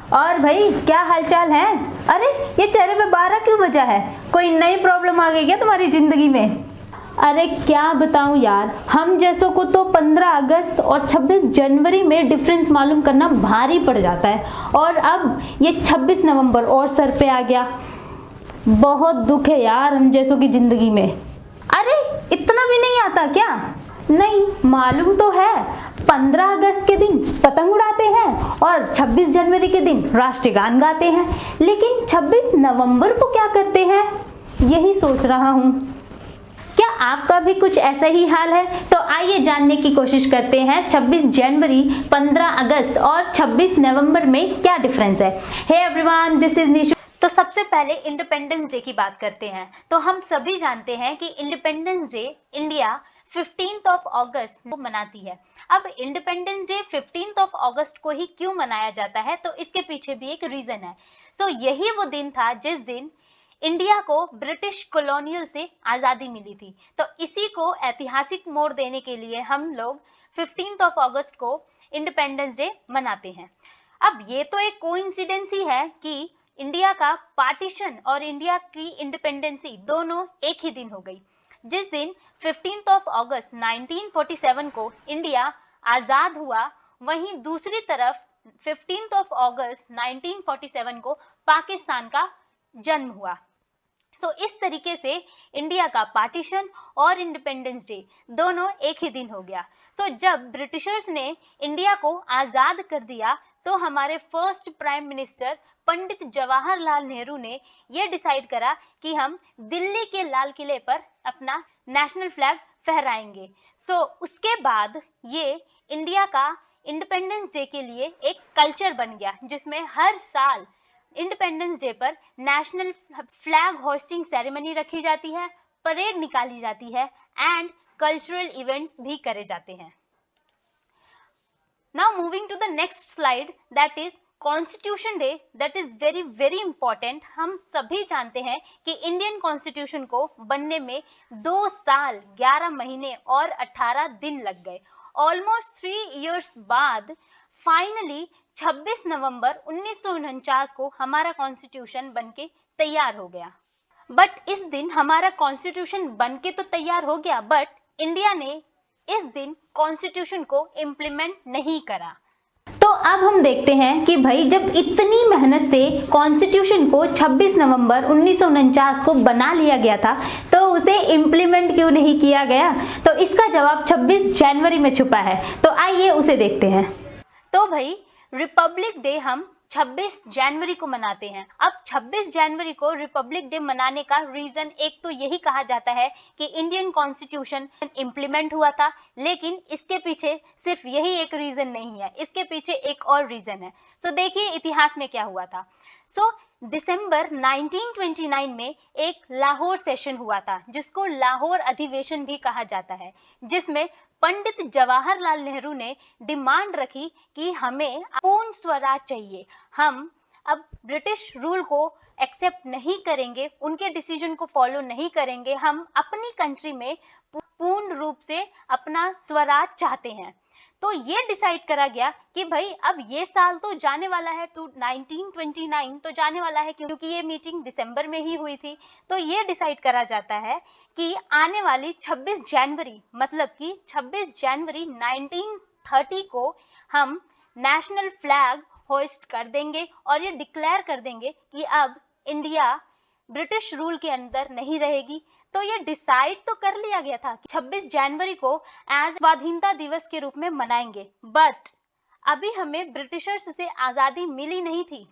और भाई क्या हालचाल है? अरे ये चेहरे पे 12 क्यों बजा है? कोई नई प्रॉब्लम आ गई क्या तुम्हारी जिंदगी में? अरे क्या बताऊं यार, हम जैसों को तो 15 अगस्त और 26 जनवरी में डिफरेंस मालूम करना भारी पड़ जाता है, और अब ये 26 नवंबर और सर पे आ गया। बहुत दुख है यार हम जैसों की जिंदगी में। अरे इतना भी नहीं आता क्या? नहीं, मालूम तो है। 15 अगस्त के दिन पतंग उड़ाते हैं और 26 जनवरी के दिन राष्ट्रीय गान गाते हैं, लेकिन 26 नवंबर को क्या करते हैं, यही सोच रहा हूँ। क्या आपका भी कुछ ऐसा ही हाल है? तो आइए जानने की कोशिश करते हैं 26 जनवरी, 15 अगस्त और 26 नवंबर में क्या डिफरेंस है। Hey everyone, this is Nishu. तो सबसे पहले इंडिपेंडेंस डे की बात करते हैं। तो हम सभी जानते हैं कि इंडिपेंडेंस डे इंडिया 15 अगस्त को मनाती है। अब इंडिपेंडेंस डे 15 अगस्त को ही क्यों मनाया जाता है, तो इसके पीछे भी एक रीजन है। यही वो दिन था जिस दिन इंडिया को ब्रिटिश कॉलोनियल से आजादी मिली थी। तो इसी को ऐतिहासिक मोड़ देने के लिए हम लोग 15 अगस्त को इंडिपेंडेंस डे मनाते हैं। अब ये तो एक कोइंसिडेंस ही है कि इंडिया का पार्टीशन और इंडिया की इंडिपेंडेंसी दोनों एक ही दिन हो गई। जिस दिन 15 अगस्त 1947 को इंडिया आजाद हुआ, वहीं दूसरी तरफ 15 अगस्त 1947 को पाकिस्तान का जन्म हुआ। इस तरीके से इंडिया का पार्टीशन और इंडिपेंडेंस डे दोनों एक ही दिन हो गया। जब ब्रिटिशर्स ने इंडिया को आजाद कर दिया, तो हमारे first prime minister Pandit Jawaharlal Nehru ने यह डिसाइड करा कि हम दिल्ली के लाल किले पर अपना नेशनल फ्लैग फहराएंगे। उसके बाद ये इंडिया का इंडिपेंडेंस डे के लिए एक कल्चर बन गया, जिसमें हर साल इंडिपेंडेंस डे पर नेशनल फ्लैग होस्टिंग सेरेमनी रखी जाती है, परेड निकाली जाती है एंड कल्चरल इवेंट्स भी करे जाते हैं। Now moving to the next slide, that is Constitution Day, that is very very important. हम सभी जानते हैं कि इंडियन कॉन्स्टिट्यूशन को बनने में 2 साल 11 महीने और 18 दिन लग गए। ऑलमोस्ट 3 इयर्स बाद फाइनली 26 नवंबर 1949 को हमारा कॉन्स्टिट्यूशन बनके तैयार हो गया। बट इस दिन हमारा कॉन्स्टिट्यूशन बनके तो तैयार हो गया, बट इंडिया ने इस दिन कॉन्स्टिट्यूशन को इम्प्लीमेंट नहीं करा। तो अब हम देखते हैं कि भाई जब इतनी मेहनत से कॉन्स्टिट्यूशन को 26 नवंबर 1949 को बना लिया गया था, तो उसे इम्प्लीमेंट क्यों नहीं किया गया? तो इसका जवाब 26 जनवरी में छुपा है। तो आइए उसे देखते हैं। तो भाई रिपब्लिक डे हम 26 जनवरी को मनाते हैं। अब 26 जनवरी को रिपब्लिक डे मनाने का रीजन एक तो यही कहा जाता है कि इंडियन कॉन्स्टिट्यूशन इम्प्लीमेंट हुआ था, लेकिन इसके पीछे सिर्फ यही एक रीजन नहीं है, इसके पीछे एक और रीजन है। देखिए इतिहास में क्या हुआ था। दिसंबर 1929 में एक लाहौर सेशन हुआ था, जिसको लाहौर अधिवेशन भी कहा जाता है, जिसमें पंडित जवाहरलाल नेहरू ने डिमांड रखी कि हमें पूर्ण स्वराज चाहिए। हम अब ब्रिटिश रूल को एक्सेप्ट नहीं करेंगे, उनके डिसीजन को फॉलो नहीं करेंगे, हम अपनी कंट्री में पूर्ण रूप से अपना स्वराज चाहते हैं। तो ये डिसाइड करा गया कि भाई अब ये साल तो जाने वाला है, 1929 तो जाने वाला है, क्योंकि ये मीटिंग दिसंबर में ही हुई थी। तो ये डिसाइड करा जाता है कि आने वाली 26 जनवरी, मतलब कि 26 जनवरी 1930 को हम नेशनल फ्लैग होस्ट कर देंगे और ये डिक्लेयर कर देंगे कि अब इंडिया ब्रिटिश रूल के अंदर नहीं रहेगी। तो ये डिसाइड तो कर लिया गया था कि 26 जनवरी को एज स्वाधीनता दिवस के रूप में मनाएंगे, बट अभी हमें ब्रिटिशर्स से आजादी मिली नहीं थी।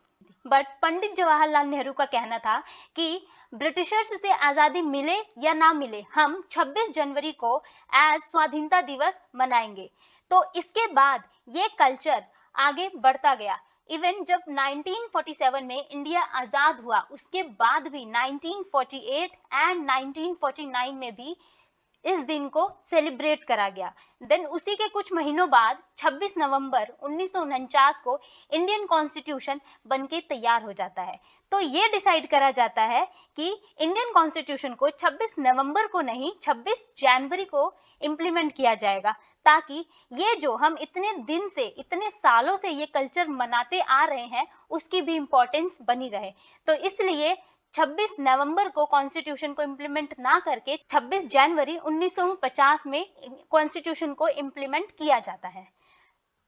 बट पंडित जवाहरलाल नेहरू का कहना था कि ब्रिटिशर्स से आजादी मिले या ना मिले, हम 26 जनवरी को एज स्वाधीनता दिवस मनाएंगे। तो इसके बाद ये कल्चर आगे बढ़ता गया। इवन जब 1947 में इंडिया आजाद हुआ, उसके बाद भी 1948 एंड 1949 में भी इस दिन को सेलिब्रेट करा गया। देन उसी के कुछ महीनों बाद 26 नवंबर 1949 को इंडियन कॉन्स्टिट्यूशन बनके तैयार हो जाता है। तो ये डिसाइड करा जाता है कि इंडियन कॉन्स्टिट्यूशन को 26 नवंबर को नहीं 26 जनवरी को इम्प्लीमेंट किया जाएगा, ताकि ये जो हम इतने दिन से इतने सालों से ये कल्चर मनाते आ रहे हैं उसकी भी इम्पोर्टेंस बनी रहे। तो इसलिए 26 नवंबर को कॉन्स्टिट्यूशन को इम्प्लीमेंट ना करके 26 जनवरी 1950 में कॉन्स्टिट्यूशन को इम्प्लीमेंट किया जाता है।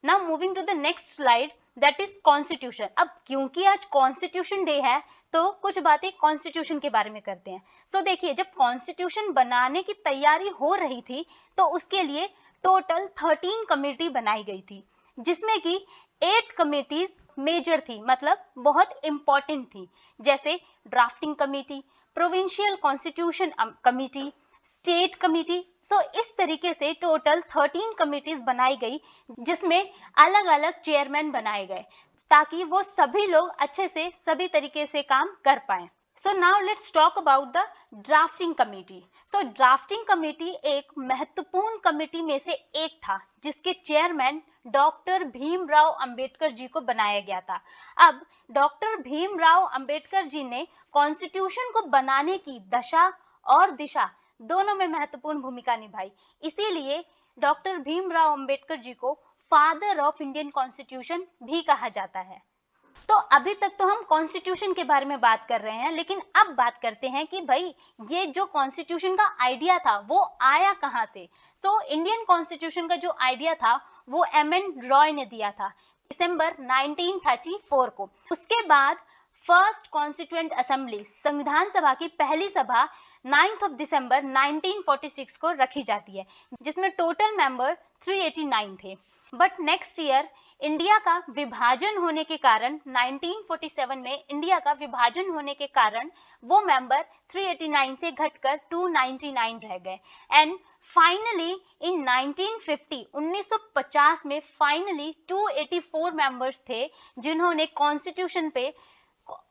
Now moving to the next slide, that is constitution. अब क्योंकि आज कॉन्स्टिट्यूशन डे है तो कुछ बातें कॉन्स्टिट्यूशन के बारे में करते हैं। सो देखिए, जब कॉन्स्टिट्यूशन बनाने की तैयारी हो रही थी तो उसके लिए टोटल 13 कमेटी बनाई गई थी, जिसमें कि 8 कमेटीज मेजर थी, मतलब बहुत इंपॉर्टेंट थी, जैसे drafting committee, provincial constitution committee, state committee. So इस तरीके से टोटल 13 कमेटीज बनाई गई, जिसमें अलग अलग चेयरमैन बनाए गए ताकि वो सभी लोग अच्छे से सभी तरीके से काम कर पाए। So now let's talk about the drafting committee. So drafting committee एक महत्वपूर्ण कमेटी में से एक था, जिसके चेयरमैन डॉक्टर भीमराव अंबेडकर जी को बनाया गया था। अब डॉक्टर भीमराव अंबेडकर जी ने कॉन्स्टिट्यूशन को बनाने की दशा और दिशा दोनों में महत्वपूर्ण भूमिका निभाई, इसीलिए डॉक्टर भीमराव अंबेडकर जी को फादर ऑफ इंडियन कॉन्स्टिट्यूशन भी कहा जाता है। तो अभी तक तो हम कॉन्स्टिट्यूशन के बारे में बात कर रहे हैं, लेकिन अब बात करते हैं कि भाई ये जो कॉन्स्टिट्यूशन का आइडिया था वो आया कहाँ से। सो इंडियन कॉन्स्टिट्यूशन का जो आइडिया था वो एम.एन. रॉय ने दिया था दिसंबर 1934 को। उसके बाद फर्स्ट कॉन्स्टिट्यूएंट असेंबली, संविधान सभा की पहली सभा 9 दिसंबर 1946 को रखी जाती है, जिसमें टोटल मेंबर 389 थे। बट नेक्स्ट ईयर इंडिया का विभाजन होने के कारण 1947 में इंडिया का विभाजन होने के कारण वो मेंबर 389 से घटकर 299 रह गए। एंड फाइनली इन 1950 में फाइनली 284 मेंबर्स थे जिन्होंने कॉन्स्टिट्यूशन पे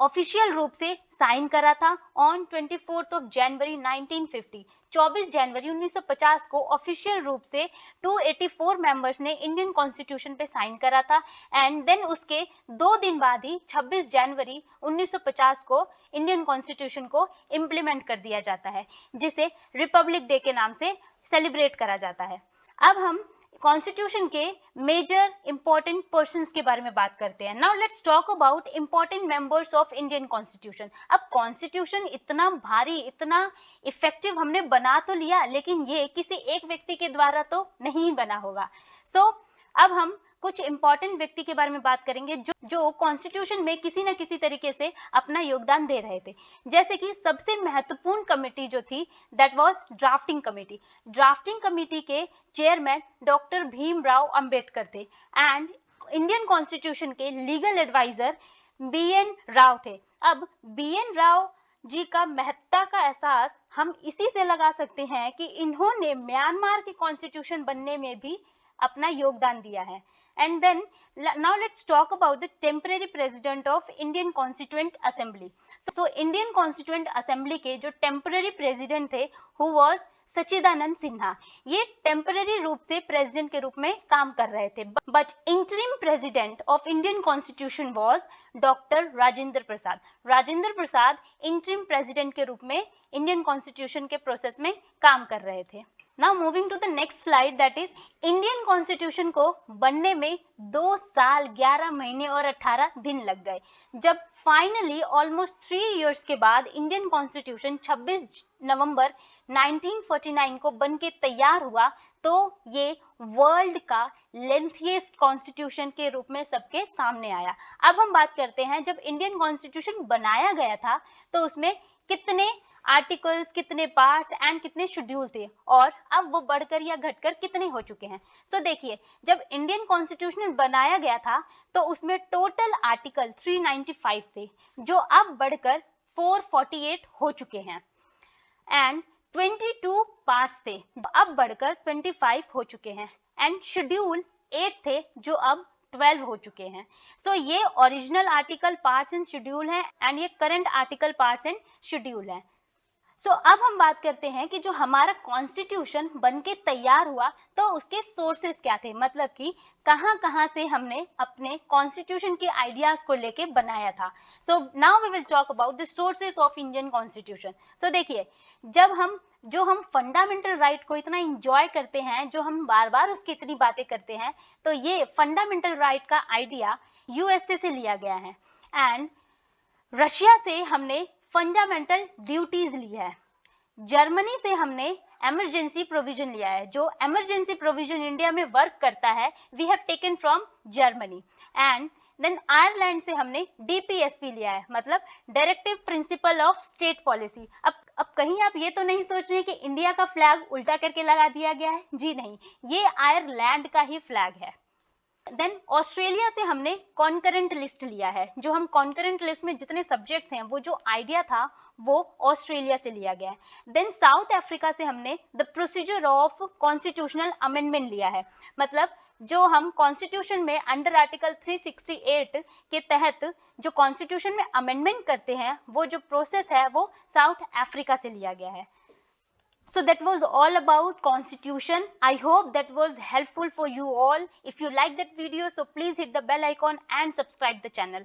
ऑफिशियल रूप से साइन करा था ऑन 24 जनवरी 1950। 24 जनवरी 1950 को ऑफिशियल रूप से 284 मेंबर्स ने इंडियन कॉन्स्टिट्यूशन पे साइन करा था। एंड देन उसके 2 दिन बाद ही 26 जनवरी 1950 को इंडियन कॉन्स्टिट्यूशन को इम्प्लीमेंट कर दिया जाता है, जिसे रिपब्लिक डे के नाम से सेलिब्रेट करा जाता है। अब हम कॉन्स्टिट्यूशन के मेजर इंपॉर्टेंट पर्संस के बारे में बात करते हैं। Now let's talk about important members of Indian constitution. अब कॉन्स्टिट्यूशन इतना भारी, इतना इफेक्टिव हमने बना तो लिया, लेकिन ये किसी एक व्यक्ति के द्वारा तो नहीं बना होगा। सो अब हम कुछ इंपॉर्टेंट व्यक्ति के बारे में बात करेंगे जो कॉन्स्टिट्यूशन में किसी न किसी तरीके से अपना योगदान दे रहे थे। जैसे कि सबसे महत्वपूर्ण कमेटी जो थी that was drafting committee. Drafting committee के चेयरमैन डॉक्टर भीमराव अंबेडकर थे एंड इंडियन कॉन्स्टिट्यूशन के लीगल एडवाइजर बी.एन. राव थे। अब बी.एन. राव जी का महत्ता का एहसास हम इसी से लगा सकते हैं कि इन्होंने म्यांमार के कॉन्स्टिट्यूशन बनने में भी अपना योगदान दिया है। And then now let's talk about the temporary president of Indian Constituent Assembly. So Indian Constituent Assembly के जो temporary president थे who was सचिदानंद सिन्हा, ये टेम्पररी रूप से प्रेसिडेंट के रूप में काम कर रहे थे। But interim president of Indian constitution was doctor Rajendra Prasad. Rajendra Prasad interim president के रूप में इंडियन कॉन्स्टिट्यूशन के प्रोसेस में काम कर रहे थे। Now moving to the next slide, that is Indian constitution को बनने में 2 साल 11 महीने और 18 दिन लग गए। जब फाइनली ऑलमोस्ट 3 इयर्स के बाद इंडियन कॉन्स्टिट्यूशन 26 नवंबर 1949 को बन के तैयार हुआ, तो ये वर्ल्ड का लेंथीएस्ट कॉन्स्टिट्यूशन के रूप में सबके सामने आया। अब हम बात करते हैं जब इंडियन कॉन्स्टिट्यूशन बनाया गया था तो उसमें कितने आर्टिकल्स, कितने पार्ट्स एंड कितने शेड्यूल थे, और अब वो बढ़कर या घटकर कितने हो चुके हैं। सो देखिए, जब इंडियन कॉन्स्टिट्यूशन बनाया गया था तो उसमें टोटल आर्टिकल 395 थे, जो अब बढ़कर 448 हो चुके हैं। एंड 22 पार्ट्स थे, अब बढ़कर 25 हो चुके हैं। एंड शेड्यूल 8 थे, जो अब 12 हो चुके हैं। सो ये original article, parts and schedule है, एंड ये current article, parts and schedule है। सो अब हम बात करते हैं कि जो हमारा कॉन्स्टिट्यूशन बन के तैयार हुआ तो उसके सोर्सेस क्या थे, मतलब कि कहाँ कहाँ से हमने अपने कॉन्स्टिट्यूशन के आइडियाज को लेके बनाया था। So now we will talk about the sources of Indian constitution. So देखिए, जब हम फंडामेंटल राइट को इतना इंजॉय करते हैं, जो हम बार बार उसकी इतनी बातें करते हैं, तो ये फंडामेंटल राइट का आइडिया यूएसए से लिया गया है एंड रशिया से हमने फंडामेंटल ड्यूटीज ली है, जर्मनी से हमने इमरजेंसी प्रोविजन लिया है। जो इमरजेंसी प्रोविजन इंडिया में वर्क करता है we have taken from Germany and then Ireland से हमने डीपीएसपी लिया है, मतलब directive principle of state policy. अब कहीं आप ये तो नहीं सोच रहे कि इंडिया का फ्लैग उल्टा करके लगा दिया गया है, जी नहीं, ये आयरलैंड का ही फ्लैग है। देन ऑस्ट्रेलिया से हमने कॉन्करेंट लिस्ट लिया है, जो हम कॉन्करेंट लिस्ट में जितने सब्जेक्ट्स हैं वो जो आइडिया था वो ऑस्ट्रेलिया से लिया गया है। देन साउथ अफ्रीका से हमने the procedure of constitutional amendment लिया है, मतलब जो हम कॉन्स्टिट्यूशन में अंडर आर्टिकल 368 के तहत जो कॉन्स्टिट्यूशन में अमेंडमेंट करते हैं वो जो प्रोसेस है वो साउथ अफ्रीका से लिया गया है। So that was all about constitution. I hope that was helpful for you all. If you like that video, so please hit the bell icon and subscribe the channel.